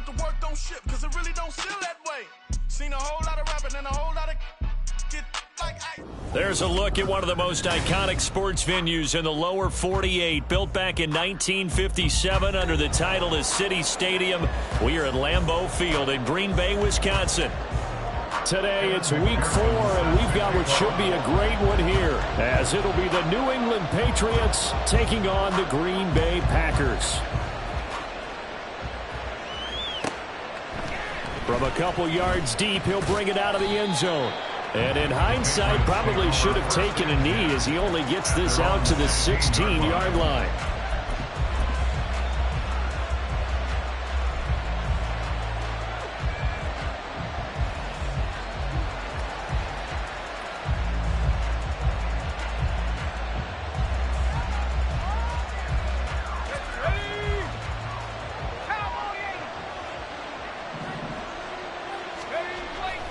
the work don't ship, cause it really don't feel that way. Seen a whole lot of rapping and a whole lot of get like I. There's a look at one of the most iconic sports venues in the lower 48, built back in 1957 under the title of City Stadium. We are at Lambeau Field in Green Bay, Wisconsin. Today it's week 4, and we've got what should be a great one here, as it'll be the New England Patriots taking on the Green Bay Packers. From a couple yards deep, he'll bring it out of the end zone. And in hindsight, probably should have taken a knee as he only gets this out to the 16-yard line.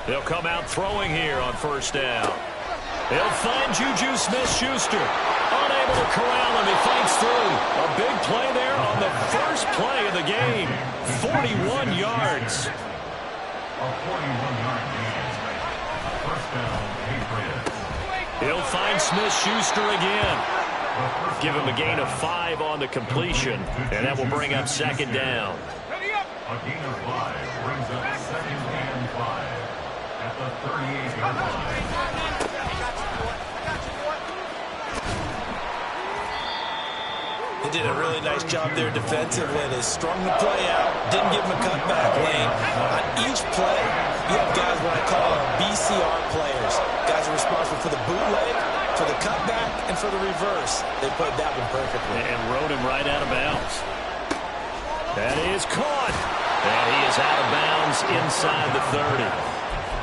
They'll come out throwing here on first down. He'll find Juju Smith-Schuster. Unable to corral him. He fights through. A big play there on the first play of the game. 41 yards. A 41-yard gain. First down, Patriots. He'll find Smith-Schuster again. Give him a gain of 5 on the completion, and that will bring up second down. A gain of 5 brings up second and 5 at the 38-yard line. They did a really nice job there defensively. They strung the play out, didn't give him a cutback lane. On each play, you have guys what I call BCR players. Guys are responsible for the bootleg, for the cutback, and for the reverse. They played that one perfectly. And rode him right out of bounds. That is caught. And he is out of bounds inside the 30.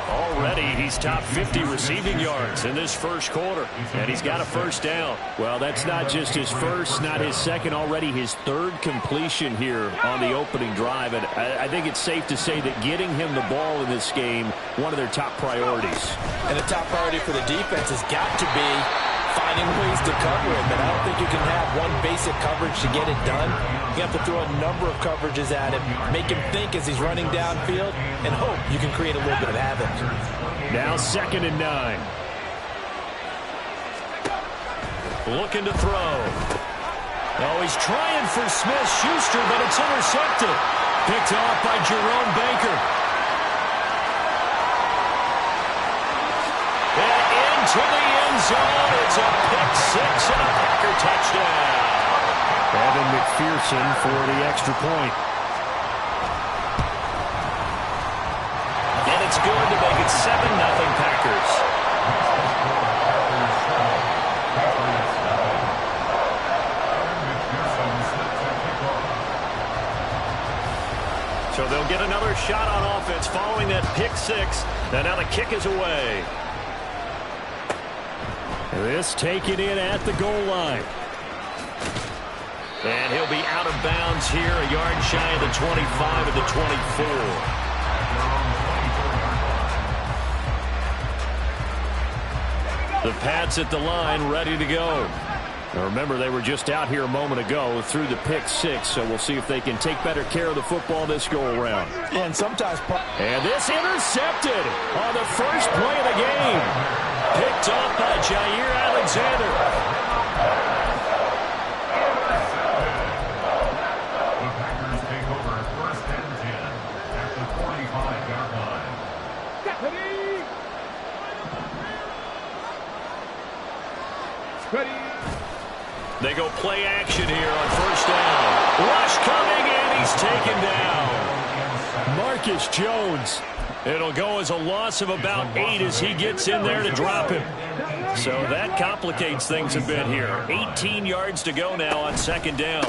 Already, he's top 50 receiving yards in this first quarter. And he's got a first down. Well, that's not just his first, not his second, already his third completion here on the opening drive. And I think it's safe to say that getting him the ball in this game, one of their top priorities. And the top priority for the defense has got to be finding ways to cover him. And I don't think you can have one basic coverage to get it done. You have to throw a number of coverages at him, make him think as he's running downfield, and hope you can create a little bit of havoc. Now 2nd and 9. Looking to throw. Oh, he's trying for Smith-Schuster, but it's intercepted. Picked off by Jerome Baker. And into the end zone. It's a pick-6 and a Packer touchdown. Evan McPherson for the extra point. And it's good to make it 7-0 Packers. So they'll get another shot on offense following that pick-6. And now the kick is away. This taken in at the goal line. And he'll be out of bounds here, a yard shy of the 25 of the 24. The Pats at the line, ready to go. Now remember, they were just out here a moment ago through the pick-6, so we'll see if they can take better care of the football this go-around. And sometimes... And this intercepted on the first play of the game. Picked off by Jair Alexander. They go play action here on first down. Rush coming, and he's taken down. Marcus Jones. It'll go as a loss of about 8 as he gets in there to drop him. So that complicates things a bit here. 18 yards to go now on second down.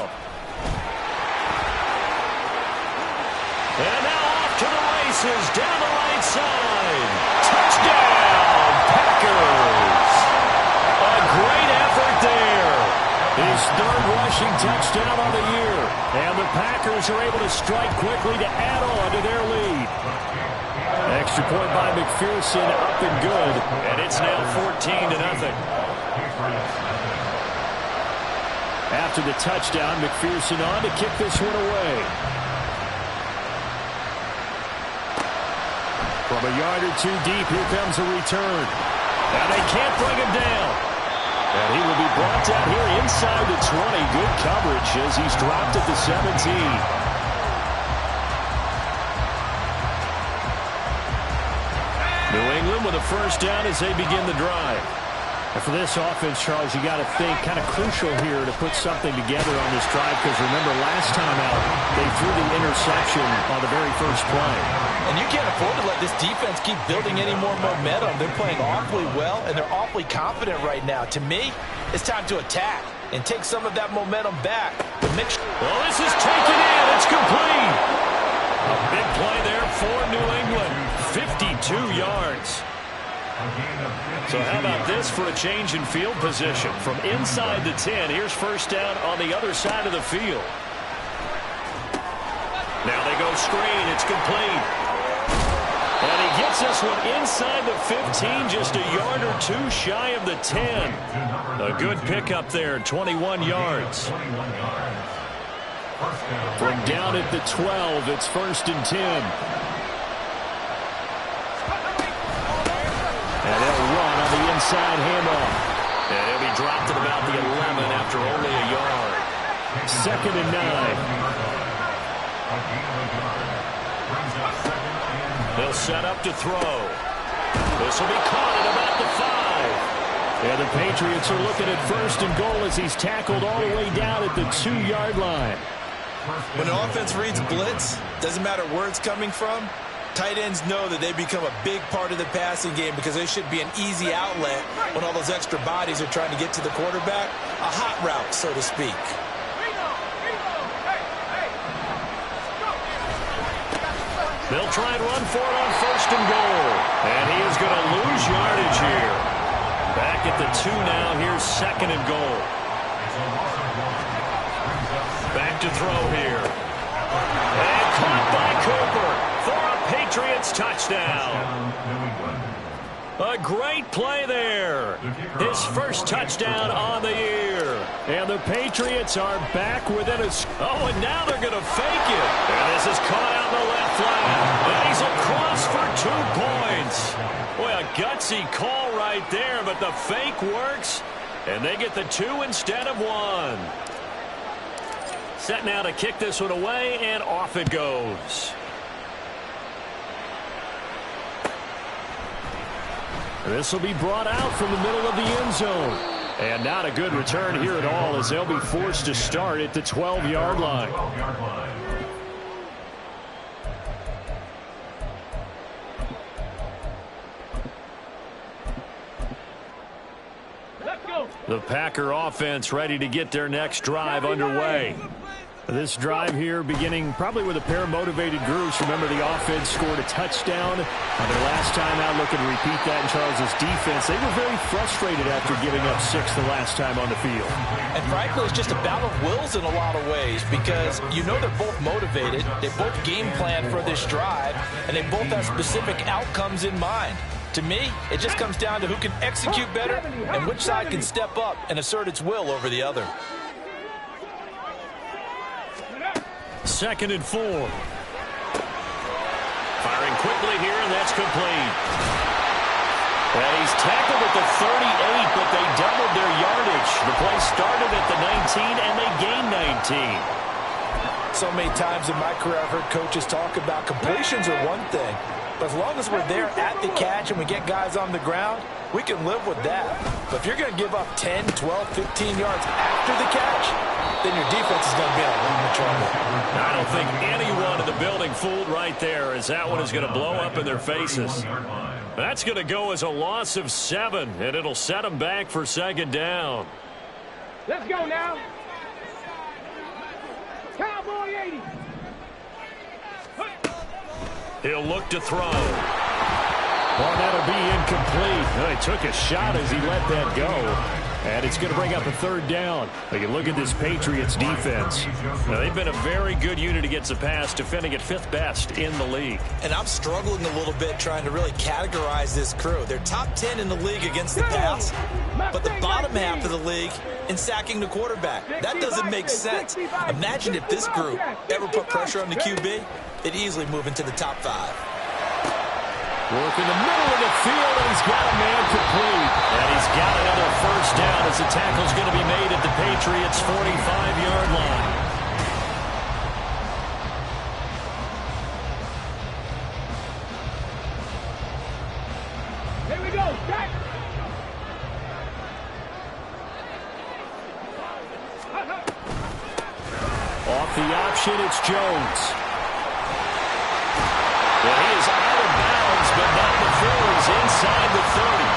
And now off to the races, down the right side. Touchdown, Packers. A great effort there. His third rushing touchdown on the year. And the Packers are able to strike quickly to add on to their lead. Extra point by McPherson, up and good. And it's now 14-0. After the touchdown, McPherson on to kick this one away. From a yard or two deep, here comes a return. And they can't bring him down. And he will be brought down here inside the 20. Good coverage as he's dropped at the 17. New England with a first down as they begin the drive. And for this offense, Charles, you got to think kind of crucial here to put something together on this drive, because remember last time out they threw the interception on the very first play. And you can't afford to let this defense keep building any more momentum. They're playing awfully well, and they're awfully confident right now. To me, it's time to attack and take some of that momentum back. Well, this is taken in. It's complete. A big play there for New England. 52 yards. So how about this for a change in field position? From inside the 10, here's first down on the other side of the field. Now they go screen. It's complete. And he gets this one inside the 15, just a yard or two shy of the 10. A good pickup there, 21 yards. From down at the 12, it's first and 10. And they'll run on the inside handoff. And he'll be dropped at about the 11 after only a yard. Second and 9. They'll set up to throw. This will be caught at about the 5. And the Patriots are looking at first and goal as he's tackled all the way down at the 2-yard line. When an offense reads blitz, doesn't matter where it's coming from, tight ends know that they become a big part of the passing game because they should be an easy outlet when all those extra bodies are trying to get to the quarterback. A hot route, so to speak. They'll try and run for it on first and goal. And he is going to lose yardage here. Back at the 2 now. Here's second and goal. Back to throw here. And caught by Cooper for a Patriots touchdown. A great play there. His first touchdown on the year. And the Patriots are back within a... Oh, and now they're going to fake it. And this is caught out in the left flat. And he's across for 2 points. Boy, a gutsy call right there, but the fake works. And they get the 2 instead of 1. Set now to kick this one away, and off it goes. This will be brought out from the middle of the end zone. And not a good return here at all, as they'll be forced to start at the 12-yard line. The Packer offense ready to get their next drive underway. This drive here beginning probably with a pair of motivated groups. Remember, the offense scored a touchdown on their last time out. Looking to repeat that in Charles's defense. They were very frustrated after giving up 6 the last time on the field. And frankly, it's just a battle of wills in a lot of ways, because you know they're both motivated. They both game plan for this drive, and they both have specific outcomes in mind. To me, it just comes down to who can execute better and which side can step up and assert its will over the other. Second and 4. Firing quickly here, and that's complete. And he's tackled at the 38, but they doubled their yardage. The play started at the 19, and they gained 19. So many times in my career, I've heard coaches talk about completions are one thing, but as long as we're there at the catch and we get guys on the ground, we can live with that. But if you're going to give up 10, 12, 15 yards after the catch, then your defense is going to be in a lot of trouble. I don't think anyone in the building fooled right there, as that one is going to blow up in their faces. That's going to go as a loss of 7, and it'll set them back for second down. Let's go now. Cowboy 80. He'll look to throw. Well, that'll be incomplete. Well, he took a shot as he let that go. And it's going to bring up a third down. But you look at this Patriots defense. Now, they've been a very good unit against the pass, defending at 5th best in the league. And I'm struggling a little bit trying to really categorize this crew. They're top 10 in the league against the pass, but the bottom half of the league in sacking the quarterback. That doesn't make sense. Imagine if this group ever put pressure on the QB, they'd easily move into the top 5. Working the middle of the field, and he's got a man complete. And he's got another first down as the tackle's going to be made at the Patriots' 45-yard line. Here we go, Jack. Off the option, it's Jones. Well, he is out of bounds, but not before he's inside the 30.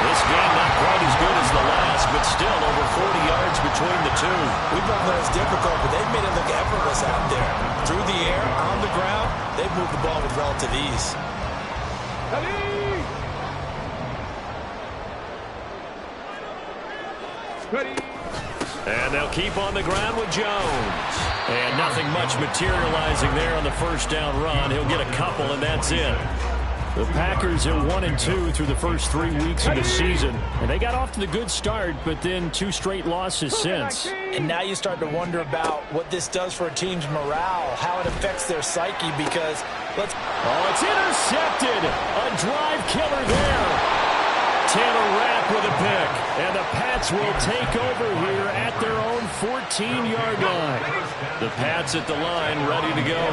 This game not quite as good as the last, but still over 40 yards between the two. We both know it's difficult, but they've made it look effortless out there. Through the air, on the ground, they've moved the ball with relative ease. Ready. And they'll keep on the ground with Jones. And nothing much materializing there on the first down run. He'll get a couple, and that's it. The Packers are 1-2 through the first 3 weeks of the season. And they got off to the good start, but then 2 straight losses since. And now you start to wonder about what this does for a team's morale, how it affects their psyche, because Oh, it's intercepted. A drive killer there. Taylor Rapp with a pick, and the Pats will take over here at their own 14-yard line. The Pats at the line, ready to go.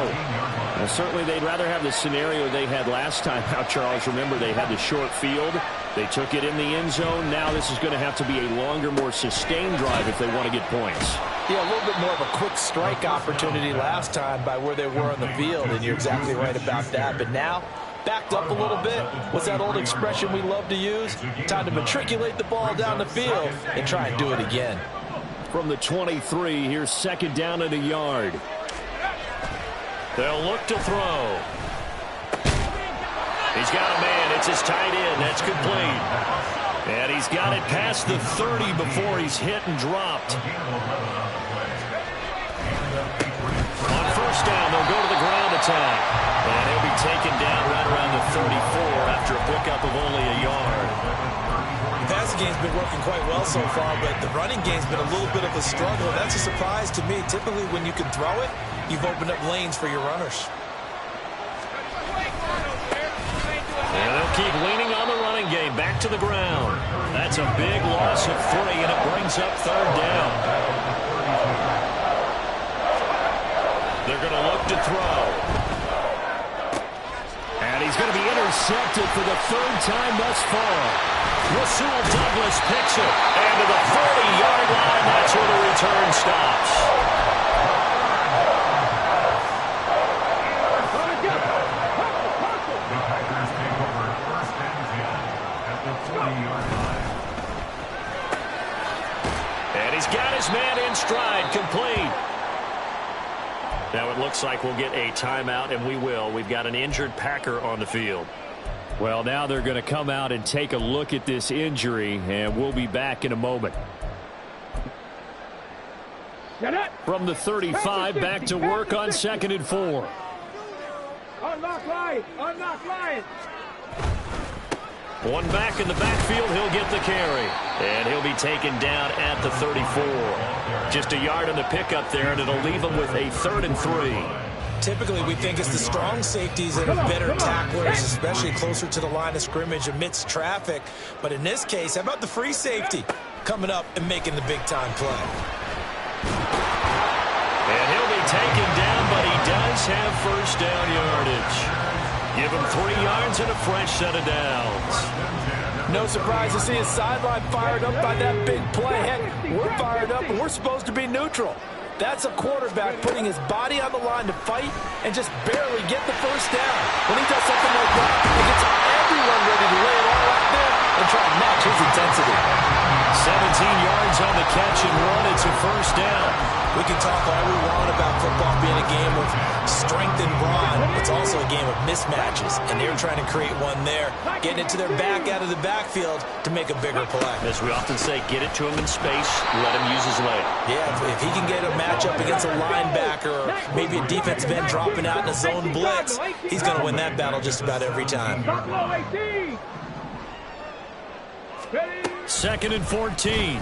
Well, certainly they'd rather have the scenario they had last time out, Charles. Remember, they had the short field. They took it in the end zone. Now this is going to have to be a longer, more sustained drive if they want to get points. Yeah, a little bit more of a quick strike opportunity last time by where they were on the field, and you're exactly right about that. But now, backed up a little bit. What's that old expression we love to use? Time to matriculate the ball down the field and try and do it again. From the 23, here's second down and a yard. They'll look to throw. He's got a man. It's his tight end. That's complete. And he's got it past the 30 before he's hit and dropped. On first down, they'll go to the ground attack. And he'll be taken down right around the 34 after a pickup of only a yard. The passing game's been working quite well so far, but the running game's been a little bit of a struggle. That's a surprise to me. Typically, when you can throw it, you've opened up lanes for your runners. And they'll keep leaning on the running game. Back to the ground. That's a big loss of 3, and it brings up third down. They're going to look to throw. And he's going to be intercepted for the 3rd time thus far. Rasul Douglas picks it. And to the 40-yard line, that's where the return stops. And he's got his man in stride, complete. Now it looks like we'll get a timeout, and we will. We've got an injured Packer on the field. Well, now they're going to come out and take a look at this injury, and we'll be back in a moment. From the 35, back to work on 2nd and 4. Unlock line! Unlock line! One back in the backfield, he'll get the carry. And he'll be taken down at the 34. Just a yard on the pickup there, and it'll leave him with a 3rd and 3. Typically, we think it's the strong safeties that are better tacklers, especially closer to the line of scrimmage amidst traffic. But in this case, how about the free safety coming up and making the big-time play? And he'll be taken down, but he does have first down yardage. Give him 3 yards and a fresh set of downs. No surprise to see his sideline fired up by that big play. Heck, we're fired up, and we're supposed to be neutral. That's a quarterback putting his body on the line to fight and just barely get the first down. When he does something like that, it gets everyone ready to lay it all out there and try to match his intensity. 17 yards on the catch and run. It's a first down. We can talk all we want about football being a game of strength and brawn. It's also a game of mismatches, and they're trying to create one there, getting it to their back out of the backfield to make a bigger play. As we often say, get it to him in space, let him use his leg. Yeah, if he can get a matchup against a linebacker or maybe a defensive end dropping out in a zone blitz, he's going to win that battle just about every time. 2nd and 14.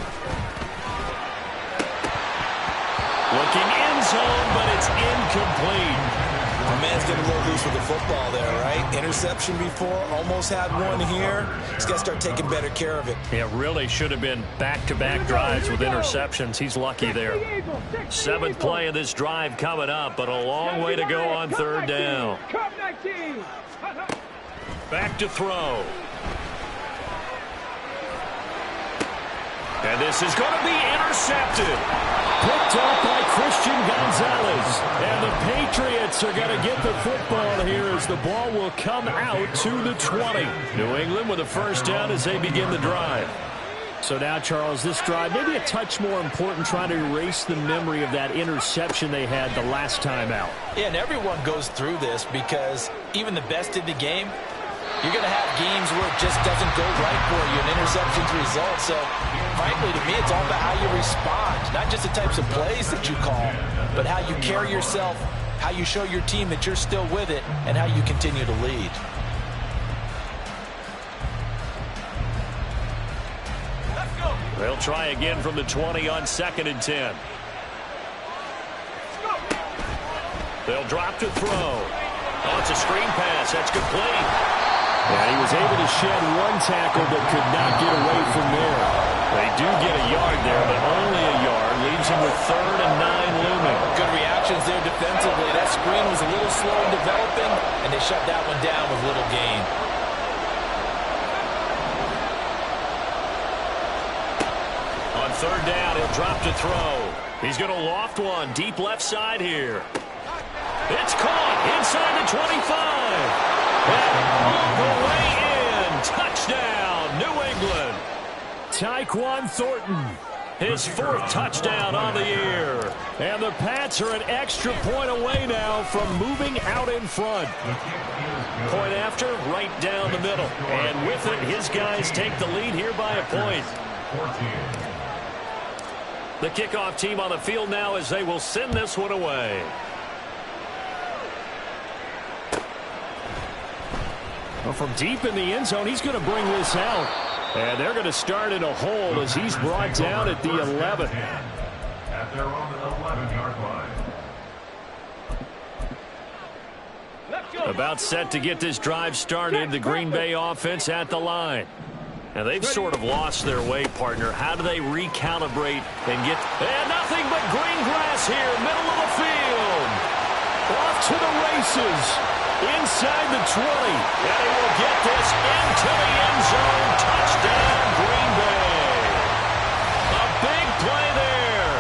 Looking end zone, but it's incomplete. The man's getting a little loose with the football there, right? Interception before, almost had one here. He's got to start taking better care of it. It really should have been back-to-back drives with interceptions. He's lucky there. 7th play of this drive coming up, but a long way to go on 3rd down. Back to throw. And this is going to be intercepted. Picked up by Christian Gonzalez. And the Patriots are going to get the football here as the ball will come out to the 20. New England with a 1st down as they begin the drive. So now, Charles, this drive maybe a touch more important, trying to erase the memory of that interception they had the last time out. Yeah, and everyone goes through this because even the best in the game, you're going to have games where it just doesn't go right for you, an interception's result. So, frankly, to me, it's all about how you respond, not just the types of plays that you call, but how you carry yourself, how you show your team that you're still with it, and how you continue to lead. They'll try again from the 20 on 2nd and 10. They'll drop to throw. Oh, it's a screen pass. That's complete. Yeah, he was able to shed one tackle but could not get away from there. They do get a yard there, but only a yard. Leaves him with 3rd and 9 looming. Good reactions there defensively. That screen was a little slow in developing, and they shut that one down with little gain. On 3rd down, he'll drop to throw. He's going to loft one deep left side here. It's caught inside the 25. And all the way in. Touchdown, New England. Tyquan Thornton. His 4th touchdown on the year. And the Pats are an extra point away now from moving out in front. Point after, right down the middle. And with it, his guys take the lead here by a point. The kickoff team on the field now as they will send this one away. Well, from deep in the end zone, he's going to bring this out. And they're going to start in a hole as he's brought down at the 11. At their own 11-yard line. About set to get this drive started, the Green Bay offense at the line. Now, they've sort of lost their way, partner. How do they recalibrate and get... And nothing but green grass here, middle of the field. Off to the races. Inside the 20. And he will get this into the end zone. Touchdown, Green Bay. A big play there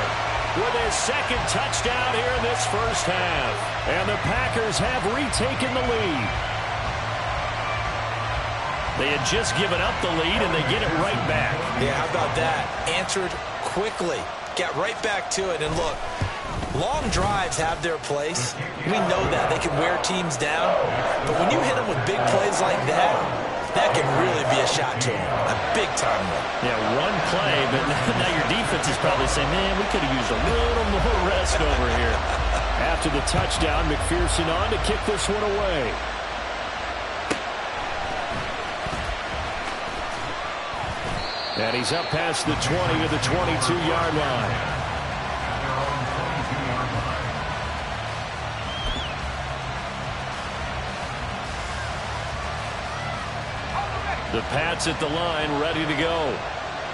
with his 2nd touchdown here in this 1st half. And the Packers have retaken the lead. They had just given up the lead, and they get it right back. Yeah, how about that? Answered quickly. Got right back to it. And look, long drives have their place. We know that. They can wear teams down. But when you hit them with big plays like that, that can really be a shot to them. A big-time one. Yeah, one play, but now your defense is probably saying, man, we could have used a little more rest over here. After the touchdown, McPherson on to kick this one away. And he's up past the 20 to the 22-yard line. The Pats at the line, ready to go.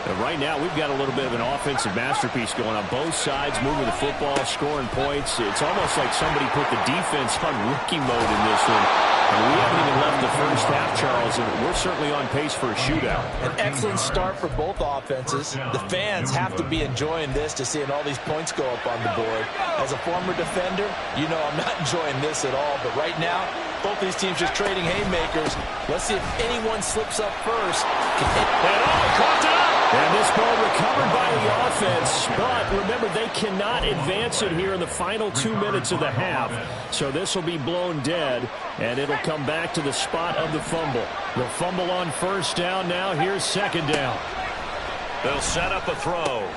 And right now, we've got a little bit of an offensive masterpiece going on. Both sides moving the football, scoring points. It's almost like somebody put the defense on rookie mode in this one. And we haven't even left the 1st half, Charles, and we're certainly on pace for a shootout. An excellent start for both offenses. The fans have to be enjoying this to seeing all these points go up on the board. As a former defender, you know I'm not enjoying this at all. But right now, both these teams just trading haymakers. Let's see if anyone slips up first. Caught it up. And this ball recovered by the offense. But remember, they cannot advance it here in the final 2 minutes of the half. So this will be blown dead, and it'll come back to the spot of the fumble. The fumble on 1st down now. Here's 2nd down. They'll set up a throw.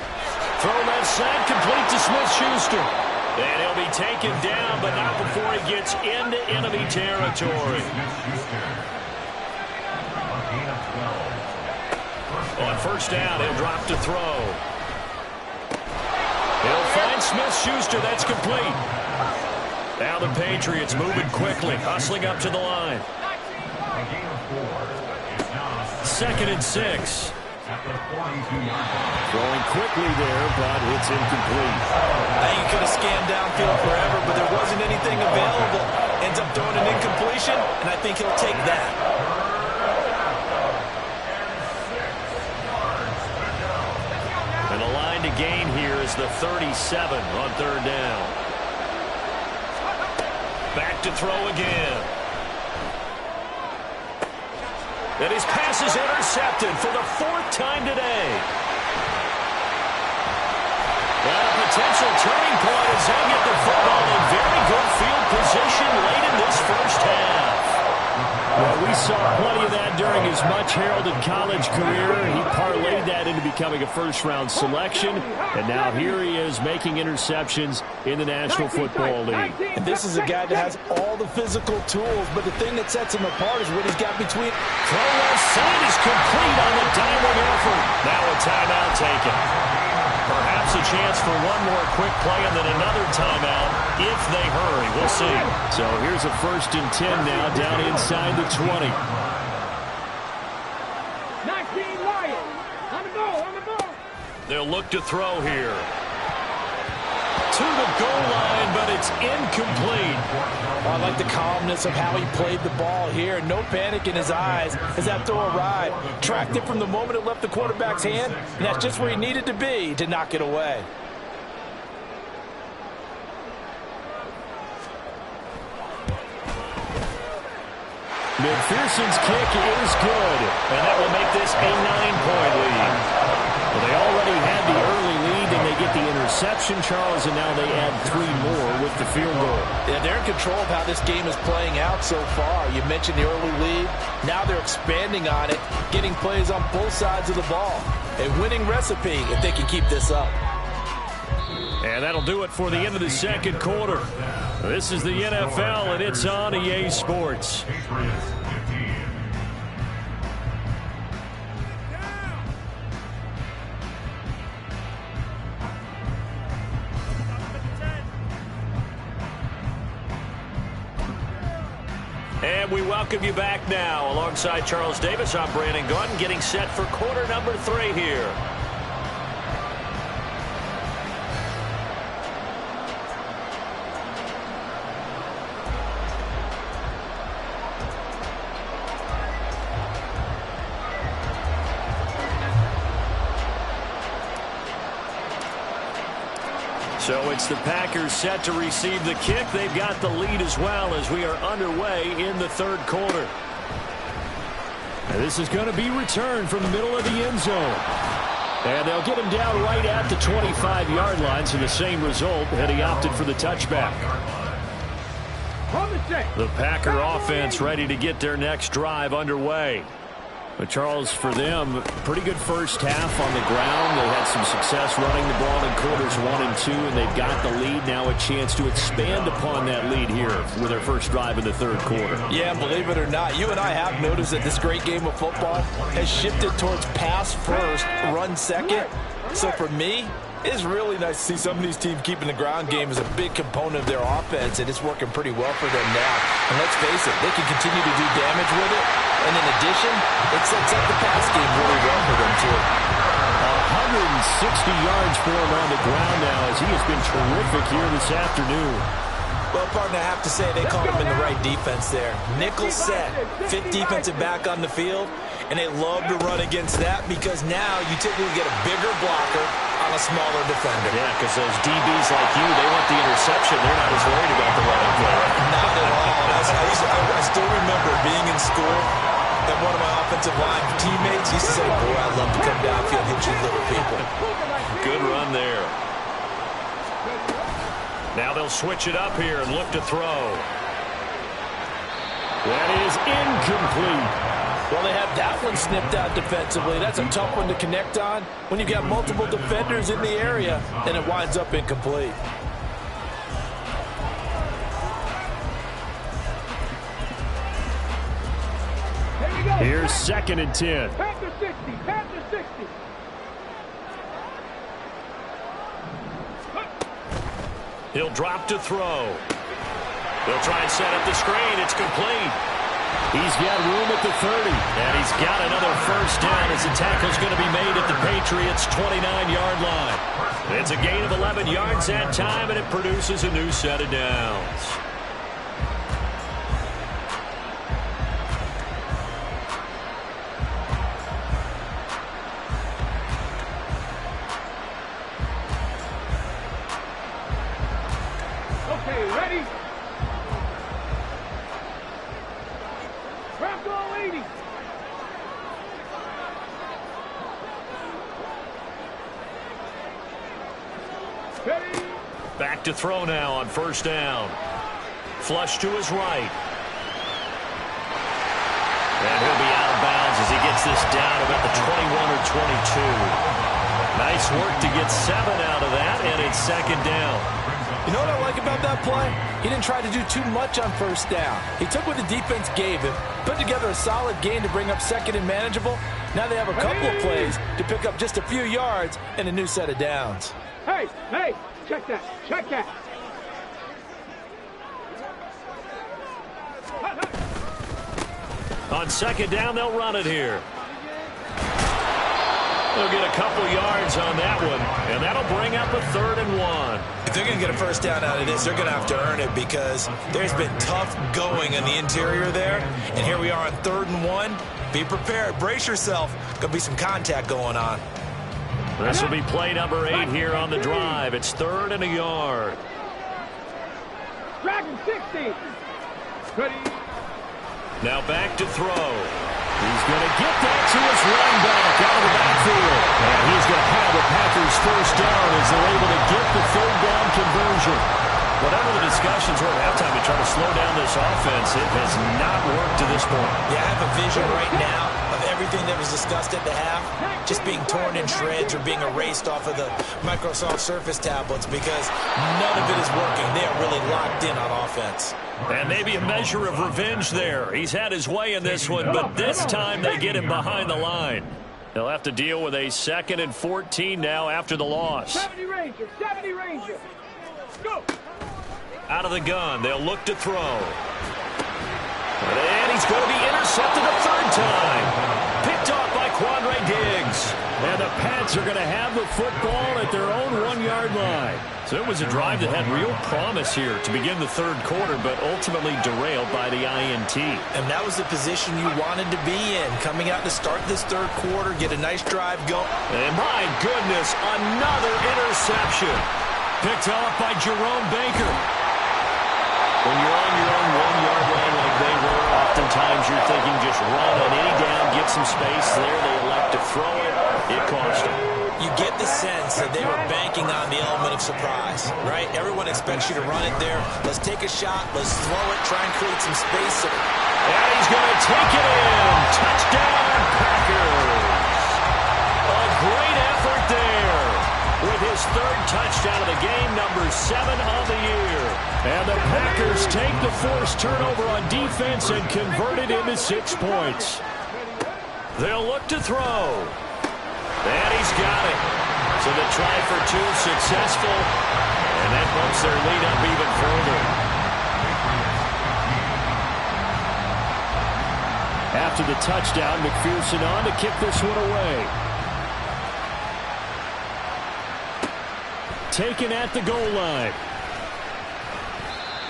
Throw left side, complete to Smith-Schuster. And he'll be taken down, but not before he gets into enemy territory. On 1st down, he'll drop to throw. He'll find Smith-Schuster. That's complete. Now the Patriots moving quickly, hustling up to the line. A gain of 4 is now 2nd and 6. at the 42-yard line. Throwing quickly there, but it's incomplete. I think he could have scanned downfield forever, but there wasn't anything available. Ends up throwing an incompletion, and I think he'll take that. And the line to gain here is the 37 on 3rd down. Back to throw again. And his pass is intercepted for the 4th time today. Well, a potential turning point as they get the football in very good field position late in this first half. Well, we saw plenty of that during his much-heralded college career. He parlayed that into becoming a first-round selection, and now here he is making interceptions in the National Football League. And this is a guy that has all the physical tools, but the thing that sets him apart is what he's got between. Throw left side is complete on the diving effort. Now a timeout taken. Perhaps a chance for one more quick play and then another timeout if they hurry. We'll see. So here's a 1st and 10 now down inside the 20. 19 Lions. On the ball. They'll look to throw here. To the goal line, but it's incomplete. I like the calmness of how he played the ball here. No panic in his eyes as that throw arrived. Tracked it from the moment it left the quarterback's hand, and that's just where he needed to be to knock it away. McPherson's kick is good, And that will make this a 9-point lead. well, they already had the early lead, and they get the interception, Charles, and now they add 3 more with the field goal. Yeah, they're in control of how this game is playing out so far. You mentioned the early lead. Now they're expanding on it, getting plays on both sides of the ball. A winning recipe if they can keep this up. And that'll do it for the end of the 2nd quarter. This is the NFL, and it's on EA Sports. Patriots 15. And we welcome you back now. Alongside Charles Davis, I'm Brandon Gordon, getting set for quarter number 3 here. So it's the Packers set to receive the kick. They've got the lead as well as we are underway in the 3rd quarter. And this is going to be returned from the middle of the end zone. And they'll get him down right at the 25-yard line, so the same result, and he opted for the touchback. The Packer offense ready to get their next drive underway. But, Charles, for them, pretty good first half on the ground. They had some success running the ball in quarters 1 and 2, and they've got the lead. Now a chance to expand upon that lead here with their first drive in the 3rd quarter. Yeah, believe it or not, you and I have noticed that this great game of football has shifted towards pass first, run second. So for me, it's really nice to see some of these teams keeping the ground game as a big component of their offense, and it's working pretty well for them now. And let's face it, they can continue to do damage with it. And in addition, it sets up the pass game really well for them, too. 160 yards for him on the ground now as he has been terrific here this afternoon. Well, partner, I have to say they caught him in the right defense there. Nickel set, 5th defensive back on the field, and they love to run against that because now you typically get a bigger blocker on a smaller defender. Yeah, because those DBs like you, they want the interception. They're not as worried about the running play. Not at all. I still remember being in school, and one of my offensive line teammates used to say, boy, I'd love to come downfield and hit you little people. Good run there. Now they'll switch it up here and look to throw. That is incomplete. Well, they have that one snipped out defensively. That's a tough one to connect on when you've got multiple defenders in the area, and it winds up incomplete. Here's 2nd and 10. Panther 60. Panther 60. He'll drop to throw. They'll try and set up the screen. It's complete. He's got room at the 30. And he's got another first down as the tackle's going to be made at the Patriots' 29-yard line. It's a gain of 11 yards that time, and it produces a new set of downs. Okay, ready? Trap goal 80. Ready? Back to throw now on first down. Flush to his right. And he'll be out of bounds as he gets this down about the 21 or 22. Nice work to get 7 out of that, and it's second down. You know what I like about that play? He didn't try to do too much on first down. He took what the defense gave him, put together a solid gain to bring up second and manageable. Now they have a couple of plays to pick up just a few yards and a new set of downs. Hey, check that, check that. On second down, they'll run it here. They'll get a couple yards on that one, and that'll bring up a 3rd and 1. If they're going to get a first down out of this, they're going to have to earn it because there's been tough going in the interior there. And here we are on 3rd and 1. Be prepared. Brace yourself. Going to be some contact going on. This will be play number 8 here on the drive. It's 3rd and a yard. Dragon 60. Ready? Now back to throw. He's going to get that to his running back out of the backfield. And he's going to have the Packers first down as they're able to get the 3rd down conversion. Whatever the discussions were at halftime to try to slow down this offense, it has not worked to this point. Yeah, I have a vision right now of everything that was discussed at the half just being torn in shreds or being erased off of the Microsoft Surface tablets because none of it is working. They are really locked in on offense. And maybe a measure of revenge there. He's had his way in this one, but this time they get him behind the line. They'll have to deal with a 2nd and 14 now after the loss. 70 Ranger, 70 Ranger. Go. Out of the gun, they'll look to throw. And he's going to be intercepted a 3rd time. Picked off by Quandre Diggs. And the Pats are going to have the football at their own 1-yard line. So it was a drive that had real promise here to begin the 3rd quarter, but ultimately derailed by the INT. And that was the position you wanted to be in. Coming out to start this 3rd quarter, get a nice drive going. And my goodness, another interception. Picked off by Jerome Baker. When you're on your own 1-yard line like they were, oftentimes you're thinking just run on any down, get some space there. They elect to throw it. It cost them. You get the sense that they were banking on the element of surprise, right? Everyone expects you to run it there. Let's take a shot. Let's throw it. Try and create some space. And he's going to take it in. Touchdown, Packers. A great effort there with his 3rd touchdown of the game, number 7 on the year. And the Packers take the forced turnover on defense and convert it into 6 points. They'll look to throw. And he's got it. So the try for 2 successful. And that bumps their lead up even further. After the touchdown, McPherson on to kick this one away. Taken at the goal line.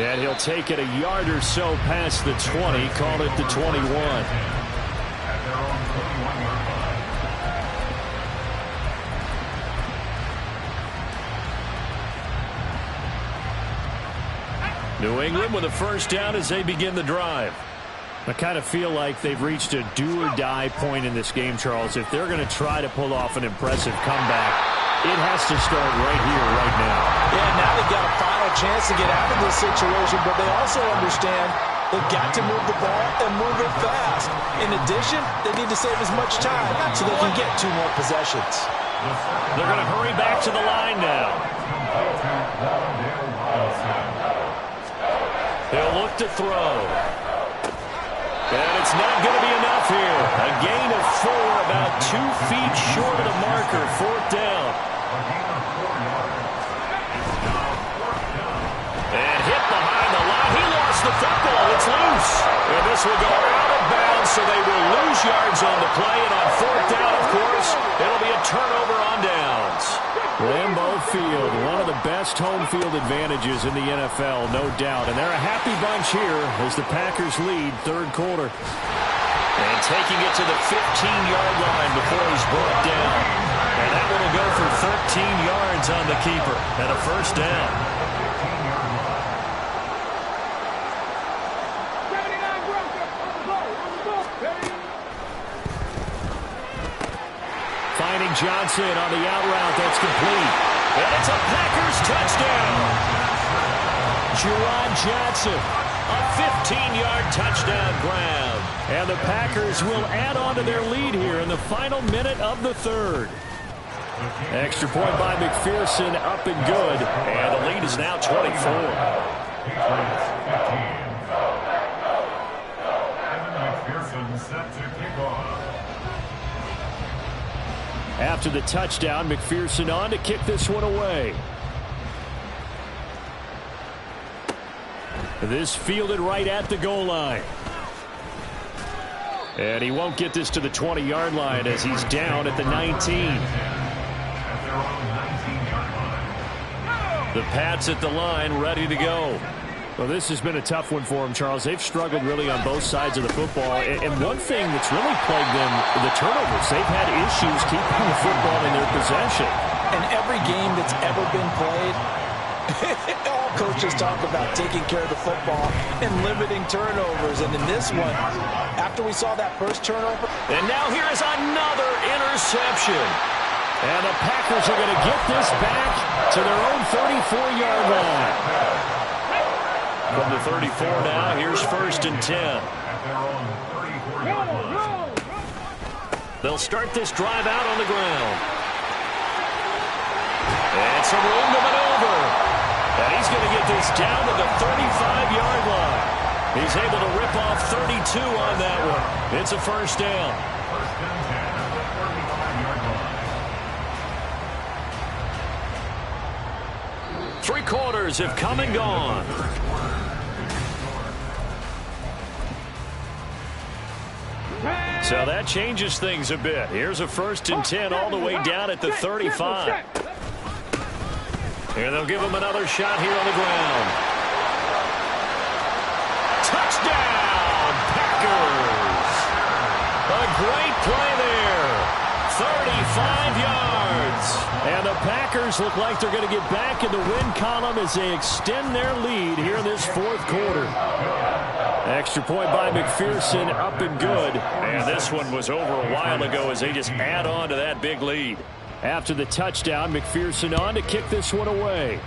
And he'll take it a yard or so past the 20, call it the 21. New England with a first down as they begin the drive. I kind of feel like they've reached a do-or-die point in this game, Charles. If they're going to try to pull off an impressive comeback, it has to start right here, right now. Yeah, now they've got a final chance to get out of this situation, but they also understand they've got to move the ball and move it fast. In addition, they need to save as much time so they can get 2 more possessions. They're going to hurry back to the line now. They'll look to throw. And it's not going to be enough here. A gain of 4, about 2 feet short of the marker, 4th down. And hit behind the line. He lost the football. It's loose. And this will go out of bounds, so they will lose yards on the play. And on fourth down, of course, it'll be a turnover on downs. Lambeau Field, one of the best home field advantages in the NFL, no doubt. And they're a happy bunch here as the Packers lead third quarter. And taking it to the 15-yard line before he's brought down. And that one will go for 13 yards on the keeper and a first down. 79 Broncos on the ball. Ready? Finding Johnson on the out route. That's complete. And it's a Packers touchdown. Jerron Johnson. A 15-yard touchdown grab. And the Packers will add on to their lead here in the final minute of the third. Extra point by McPherson, up and good. And the lead is now 24. McPherson set to kick off. After the touchdown, McPherson on to kick this one away. This fielded right at the goal line. And he won't get this to the 20-yard line as he's down at the 19. The Pats at the line, ready to go. Well, this has been a tough one for them, Charles. They've struggled really on both sides of the football. And one thing that's really plagued them, the turnovers. They've had issues keeping the football in their possession. And every game that's ever been played, all coaches talk about taking care of the football and limiting turnovers. And in this one, after we saw that first turnover. And now here is another interception. And the Packers are going to get this back to their own 34-yard line. From the 34 now, here's first and 10. They'll start this drive out on the ground. And some room to maneuver. And he's going to get this down to the 35-yard line. He's able to rip off 32 on that one. It's a first down. First and 10 at the 35-yard line. 3 quarters have come and gone. So that changes things a bit. Here's a first and 10 all the way down at the 35. And they'll give him another shot here on the ground. Touchdown, Packers! A great play there. 35 yards. And the Packers look like they're going to get back in the win column as they extend their lead here in this fourth quarter. Extra point by McPherson, up and good. And this one was over a while ago as they just add on to that big lead. After the touchdown, McPherson on to kick this one away.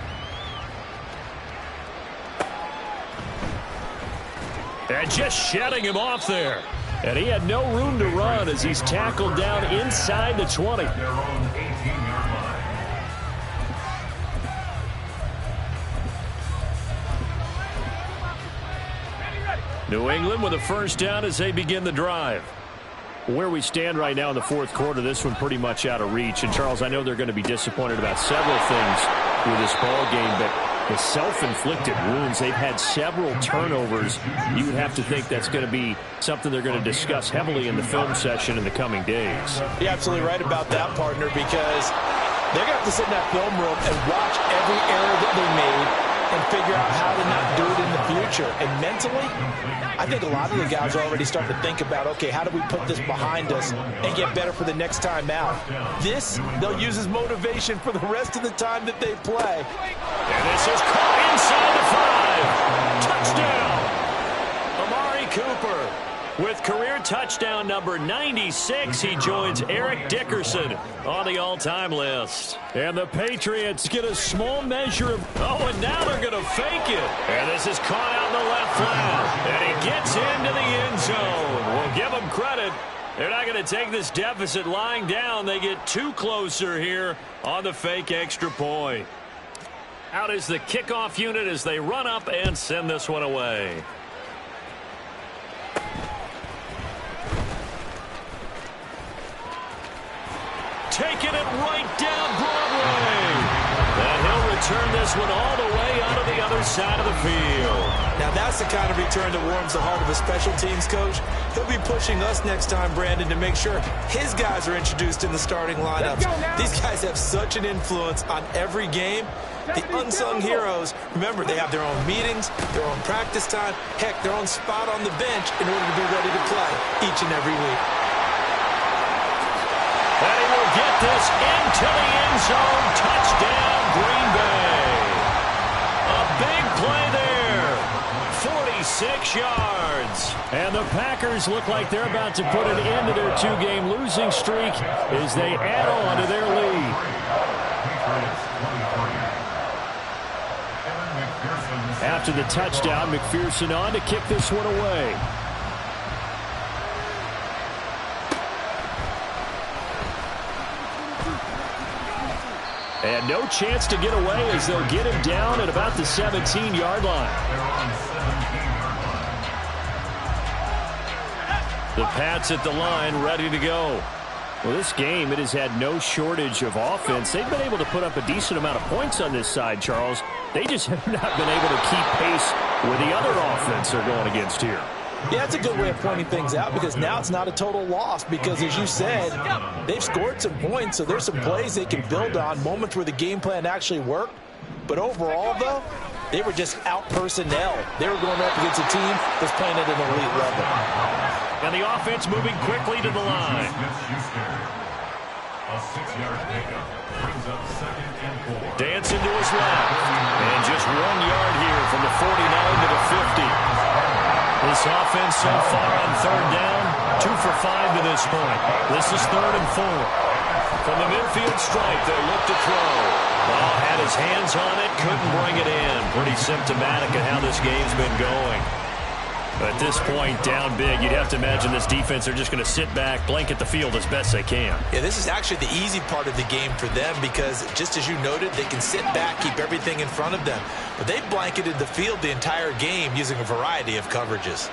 And just shedding him off there. And he had no room to run as he's tackled down inside the 20. Their own 18-yard line. New England with a first down as they begin the drive. Where we stand right now in the fourth quarter, this one pretty much out of reach. And, Charles, I know they're going to be disappointed about several things with this ball game, but the self-inflicted wounds, they've had several turnovers. You would have to think that's going to be something they're going to discuss heavily in the film session in the coming days. You're absolutely right about that, partner, because they're going to have to sit in that film room and watch every error that they made and figure out how to not do it in the future. And mentally, I think a lot of the guys are already starting to think about, okay, how do we put this behind us and get better for the next time out? This, they'll use as motivation for the rest of the time that they play. And this is caught inside the 5. Touchdown! Amari Cooper with career touchdown number 96. He joins Eric Dickerson on the all-time list. And the Patriots get a small measure of... Oh, and now they're going to fake it. And this is caught out in the left flat. And he gets into the end zone. We'll give them credit. They're not going to take this deficit lying down. They get too closer here on the fake extra point. Out is the kickoff unit as they run up and send this one away. Taking it right down Broadway. And he'll return this one all the way out of the other side of the field. Now that's the kind of return that warms the heart of a special teams coach. He'll be pushing us next time, Brandon, to make sure his guys are introduced in the starting lineups. These guys have such an influence on every game. The unsung heroes, remember, they have their own meetings, their own practice time, heck, their own spot on the bench in order to be ready to play each and every week. And he will get this into the end zone. Touchdown, Green Bay. A big play there. 46 yards. And the Packers look like they're about to put an end to their two-game losing streak as they add on to their lead. After the touchdown, McPherson on to kick this one away. And no chance to get away as they'll get him down at about the 17-yard line. The Pats at the line, ready to go. Well, this game, it has had no shortage of offense. They've been able to put up a decent amount of points on this side, Charles. They just have not been able to keep pace with the other offense they're going against here. Yeah, that's a good way of pointing things out because now it's not a total loss because, as you said, they've scored some points, so there's some plays they can build on, moments where the game plan actually worked. But overall, though, they were just out-personnel. They were going up against a team that's playing at an elite level. And the offense moving quickly to the line. A 6-yard pickup brings up 2nd and 4. Dancing to his left. And just 1 yard here from the 49 to the 50. This offense so far on third down, 2 for 5 to this point. This is 3rd and 4. From the midfield stripe, they look to throw. Well, had his hands on it, couldn't bring it in. Pretty symptomatic of how this game's been going. At this point, down big, you'd have to imagine this defense are just going to sit back, blanket the field as best they can. Yeah, this is actually the easy part of the game for them because, just as you noted, they can sit back, keep everything in front of them. But they blanketed the field the entire game using a variety of coverages.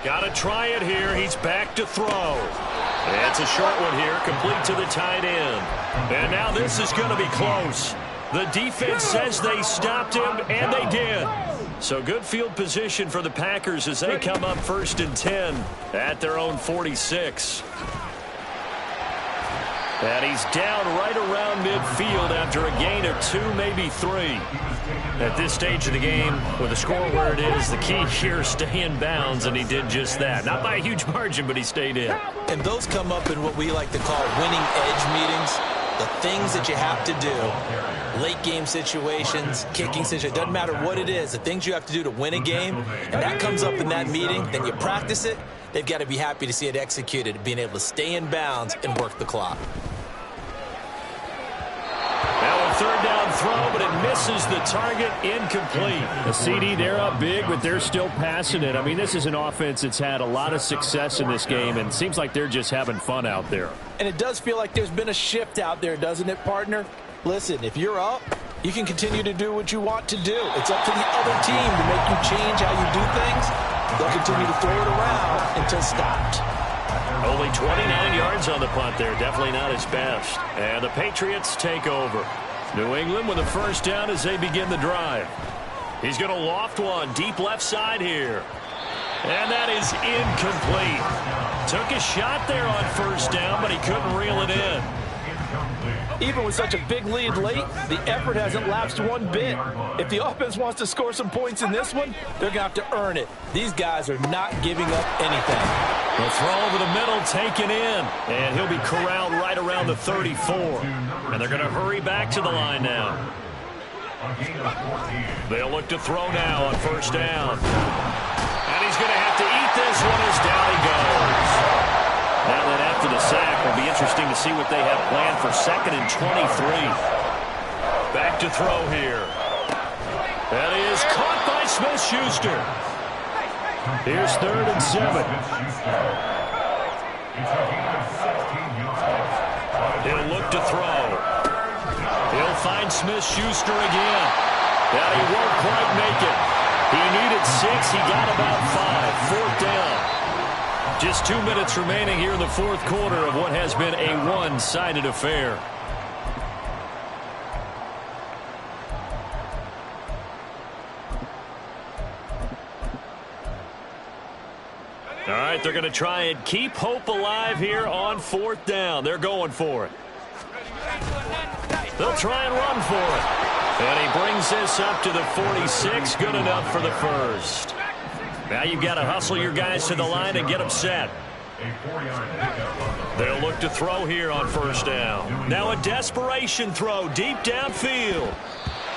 Got to try it here. He's back to throw. It's a short one here, complete to the tight end. And now this is going to be close. The defense says they stopped him, and they did. So good field position for the Packers as they come up 1st and 10 at their own 46. And he's down right around midfield after a gain of 2, maybe 3. At this stage of the game, with the score where it is, the key here, stay in bounds, and he did just that. Not by a huge margin, but he stayed in. And those come up in what we like to call winning edge meetings. The things that you have to do, late game situations, kicking situations, doesn't matter what it is, the things you have to do to win a game, and that comes up in that meeting, then you practice it, they've got to be happy to see it executed, being able to stay in bounds and work the clock. Now a 3rd down throw, but it misses the target, incomplete. A CD, they're up big, but they're still passing it. I mean, this is an offense that's had a lot of success in this game, and it seems like they're just having fun out there. And it does feel like there's been a shift out there, doesn't it, partner? Listen, if you're up, you can continue to do what you want to do. It's up to the other team to make you change how you do things. They'll continue to throw it around until stopped. Only 29 yards on the punt there. Definitely not his best. And the Patriots take over. New England with a 1st down as they begin the drive. He's going to loft one deep left side here. And that is incomplete. Took a shot there on 1st down, but he couldn't reel it in. Even with such a big lead late, the effort hasn't lapsed one bit. If the offense wants to score some points in this one, they're going to have to earn it. These guys are not giving up anything. The throw over the middle taken in, and he'll be corralled right around the 34. And they're going to hurry back to the line now. They'll look to throw now on 1st down. And he's going to have to eat this one as down he goes. Now that after the sack, will be interesting to see what they have planned for 2nd and 23. Back to throw here. That is caught by Smith-Schuster. Here's 3rd and 7. He'll look to throw. He'll find Smith-Schuster again. Now he won't quite make it. He needed 6. He got about 5. 4th down. Just 2 minutes remaining here in the 4th quarter of what has been a one-sided affair. All right, they're going to try and keep hope alive here on 4th down. They're going for it. They'll try and run for it. And he brings this up to the 46. Good enough for the first. Now you've got to hustle your guys to the line and get them set. They'll look to throw here on 1st down. Now a desperation throw deep downfield.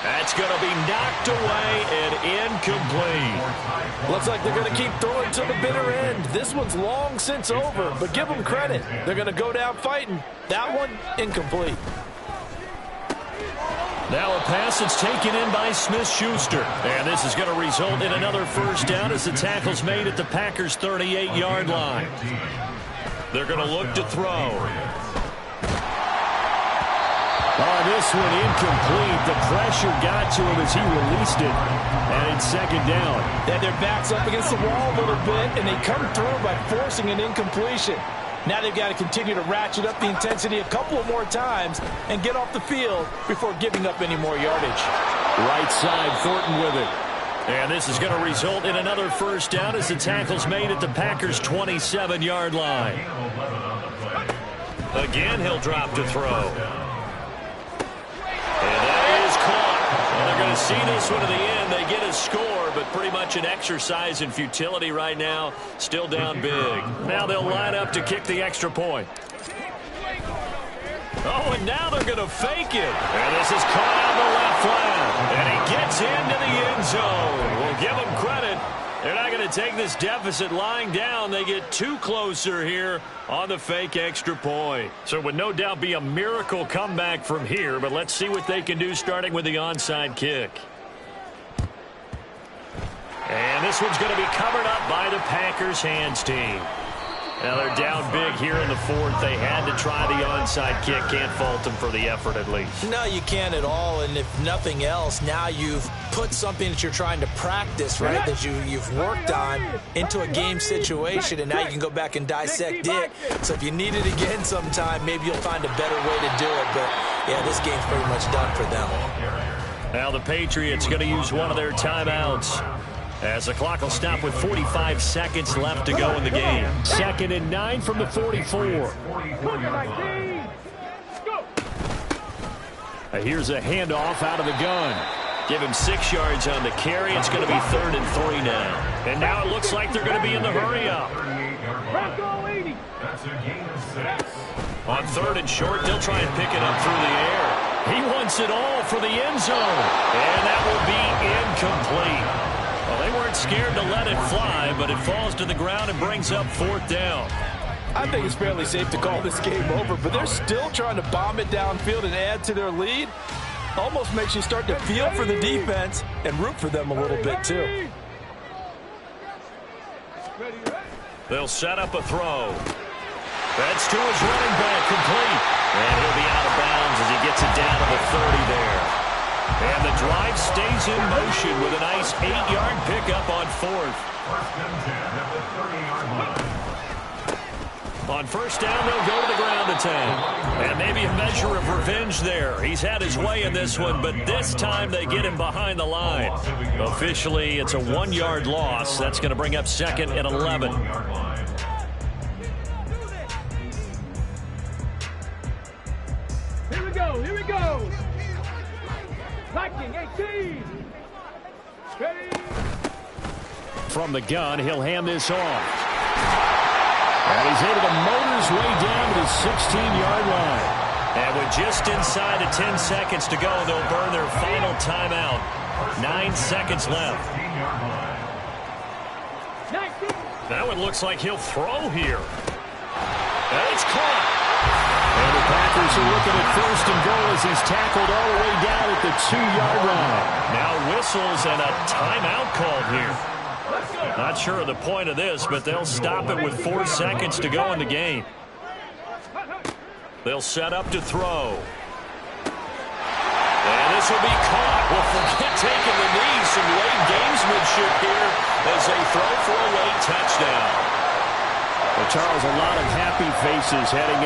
That's going to be knocked away and incomplete. Looks like they're going to keep throwing to the bitter end. This one's long since over, but give them credit. They're going to go down fighting. That one, incomplete. Now a pass that's taken in by Smith-Schuster. And this is going to result in another 1st down as the tackle's made at the Packers' 38-yard line. They're going to look to throw. Oh, this one incomplete. The pressure got to him as he released it. And it's 2nd down. Then their back's up against the wall a little bit, and they come through by forcing an incompletion. Now they've got to continue to ratchet up the intensity a couple of more times and get off the field before giving up any more yardage. Right side, Thornton with it. And this is going to result in another 1st down as the tackle's made at the Packers' 27-yard line. Again, he'll drop to throw. And that is caught. And they're going to see this one to the end. They get a score, but pretty much an exercise in futility right now. Still down big. Now they'll line up to kick the extra point. Oh, and now they're going to fake it. And this is caught on the left flat. And he gets into the end zone. We'll give him credit. They're not going to take this deficit lying down. They get too closer here on the fake extra point. So it would no doubt be a miracle comeback from here, but let's see what they can do starting with the onside kick. And this one's going to be covered up by the Packers hands team. Now they're down big here in the 4th. They had to try the onside kick. Can't fault them for the effort at least. No, you can't at all. And if nothing else, now you've put something that you're trying to practice, right, that you've worked on into a game situation, and now you can go back and dissect it. So if you need it again sometime, maybe you'll find a better way to do it. But, yeah, this game's pretty much done for them. Now the Patriots going to use one of their timeouts, as the clock will stop with 45 seconds left to go in the game. 2nd and 9 from the 44. Here's a handoff out of the gun. Give him 6 yards on the carry. It's going to be 3rd and 3 now. And now it looks like they're going to be in the hurry-up. On 3rd and short, they'll try and pick it up through the air. He wants it all for the end zone. And that will be incomplete. Well, they weren't scared to let it fly, but it falls to the ground and brings up 4th down. I think it's fairly safe to call this game over, but they're still trying to bomb it downfield and add to their lead. Almost makes you start to feel for the defense and root for them a little bit, too. They'll set up a throw. That's to his running back, complete. And he'll be out of bounds as he gets it down to the 30 there. And the drive stays in motion with a nice 8-yard pickup on 4th. On 1st down, they'll go to the ground attack. And maybe a measure of revenge there. He's had his way in this one, but this time they get him behind the line. Officially, it's a 1-yard loss. That's going to bring up 2nd and 11. Here we go, here we go. Liking 18. Ready? From the gun, he'll hand this off. And he's able to motor his way down to the 16-yard line. And with just inside of 10 seconds to go, they'll burn their final timeout. 9 seconds left. 19. That one looks like he'll throw here. And it's caught. And the Packers are looking at 1st and goal as he's tackled all the way down at the 2-yard line. Now whistles and a timeout called here. Not sure of the point of this, but they'll stop it with 4 seconds to go in the game. They'll set up to throw. And this will be caught. Well, forget taking the knee. Some late gamesmanship here as they throw for a late touchdown. Well, Charles, a lot of happy faces heading in.